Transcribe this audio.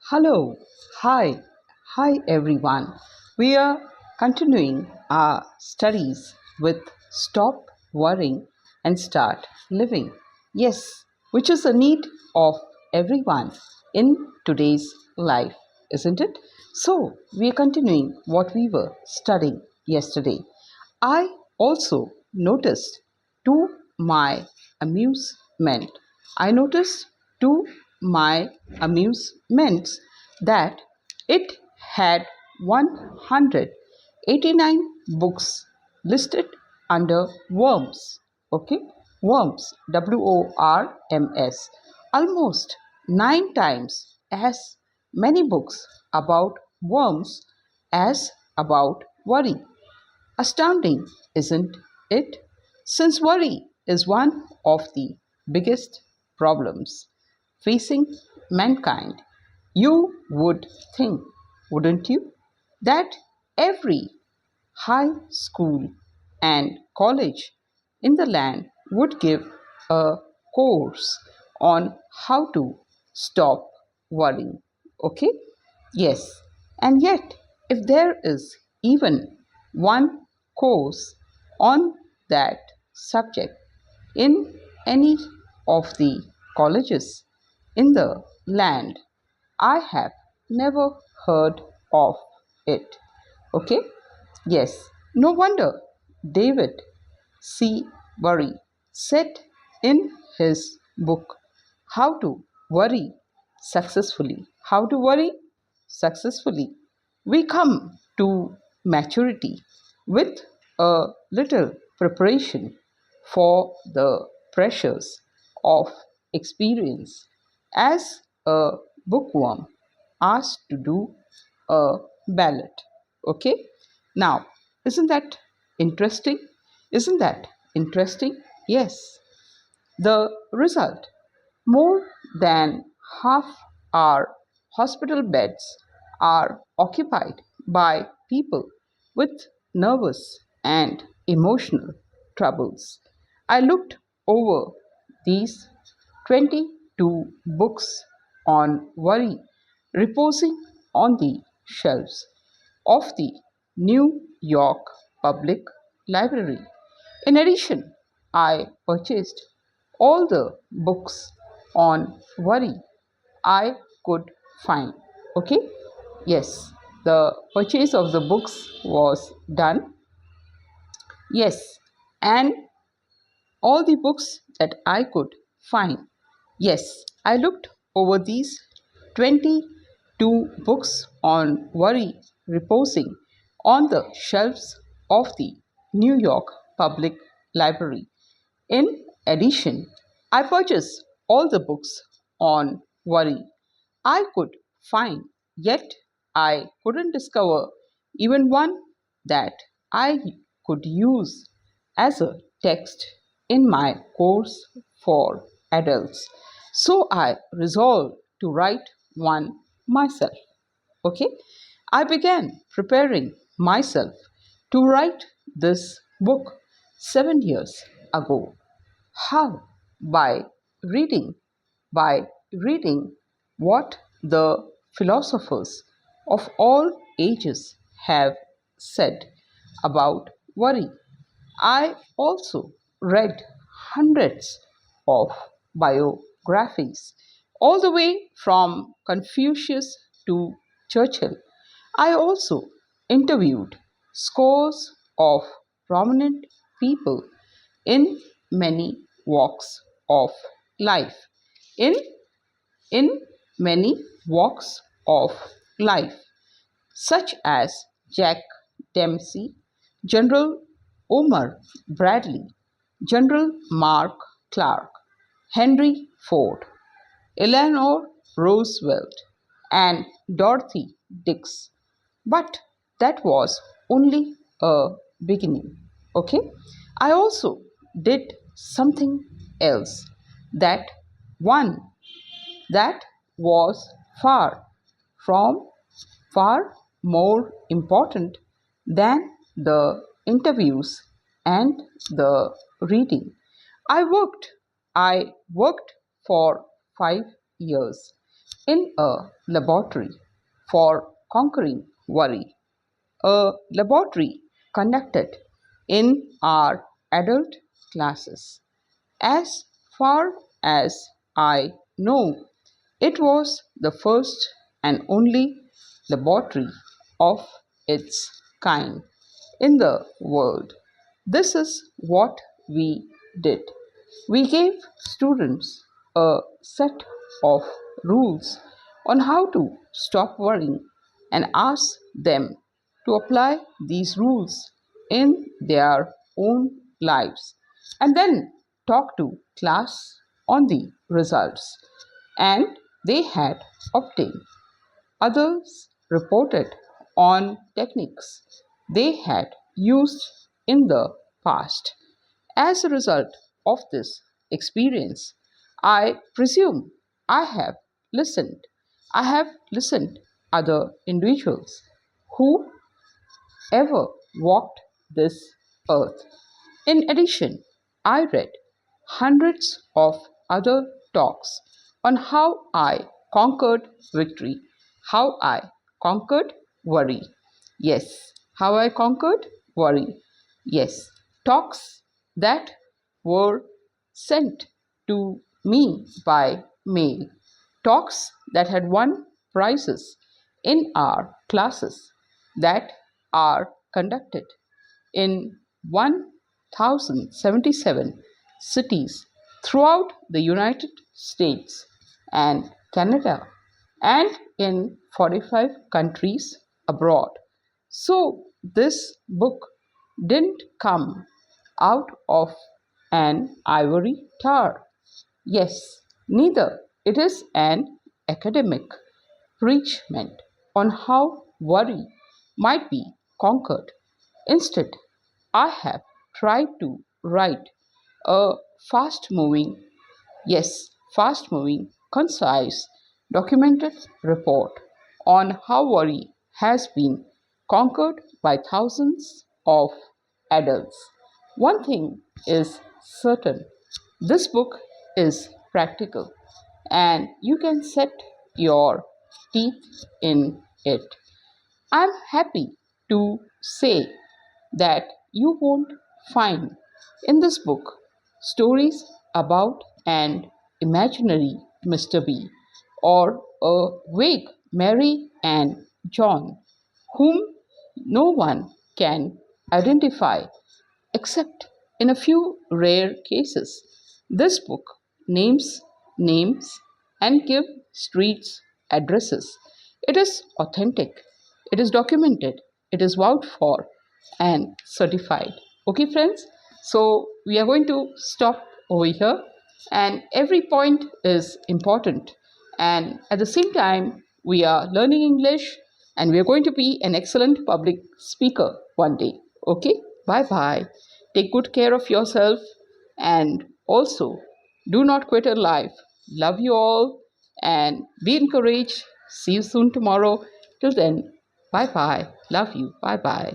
Hello, hi everyone. We are continuing our studies with Stop Worrying and Start Living. Yes, which is a need of everyone in today's life, isn't it? So, we are continuing what we were studying yesterday. I also noticed to my amusement, I noticed to my amusements that it had 189 books listed under worms. Okay, worms, WORMS, almost 9 times as many books about worms as about worry. Astounding, isn't it? Since worry is one of the biggest problems facing mankind, you would think, wouldn't you, that every high school and college in the land would give a course on how to stop worrying. Okay? Yes. And yet, if there is even one course on that subject in any of the colleges in the land, I have never heard of it. Okay? Yes, no wonder David C. Bury said in his book, How to Worry Successfully. How to worry successfully. We come to maturity with a little preparation for the pressures of experience as a bookworm asked to do a ballot. Okay? Now, isn't that interesting? Isn't that interesting? Yes. The result, more than half our hospital beds are occupied by people with nervous and emotional troubles. I looked over these 22 books on worry reposing on the shelves of the New York Public Library. In addition, I purchased all the books on worry I could find. Okay? Yes, the purchase of the books was done. Yes, and all the books that I could find. Yes, I looked over these 22 books on worry reposing on the shelves of the New York Public Library. In addition, I purchased all the books on worry I could find, yet I couldn't discover even one that I could use as a text in my course for adults. So I resolved to write one myself. Okay, I began preparing myself to write this book 7 years ago. How? By reading, by reading what the philosophers of all ages have said about worry. I also read hundreds of biographies, all the way from Confucius to Churchill. I also interviewed scores of prominent people in many walks of life. In, in many walks of life, such as Jack Dempsey, General Omar Bradley, General Mark Clark, Henry Ford, Eleanor Roosevelt, and Dorothy Dix. But that was only a beginning. Okay? I also did something else that one that was from far more important than the interviews and the reading. I worked I worked for 5 years in a laboratory for conquering worry, a laboratory conducted in our adult classes. As far as I know, it was the first and only laboratory of its kind in the world. This is what we did. We gave students a set of rules on how to stop worrying and asked them to apply these rules in their own lives and then talk to class on the results. And they had obtained. Others reported on techniques they had used in the past. As a result of this experience, I presume I have listened. I have listened other individuals who ever walked this earth. In addition, I read hundreds of other talks on how I conquered victory, how I conquered worry. Yes, how I conquered worry. Yes, talks that were sent to me by mail, talks that had won prizes in our classes that are conducted in 1077 cities throughout the United States and Canada and in 45 countries abroad. So, this book didn't come out of an ivory tower. Yes, neither it is an academic preachment on how worry might be conquered. Instead, I have tried to write a fast moving, yes, fast moving, concise, documented report on how worry has been conquered by thousands of adults. One thing is certain, this book is practical and you can set your teeth in it. I'm happy to say that you won't find in this book stories about an imaginary Mr. B or a vague Mary and John whom no one can identify except in a few rare cases. This book names names and give streets addresses. It is authentic, it is documented, it is vouched for and certified. Okay, friends, so we are going to stop over here, and every point is important. And at the same time, we are learning English and we are going to be an excellent public speaker one day. Okay, bye bye. Take good care of yourself and also do not quit your life. Love you all and be encouraged. See you soon tomorrow. Till then, bye bye. Love you. Bye bye.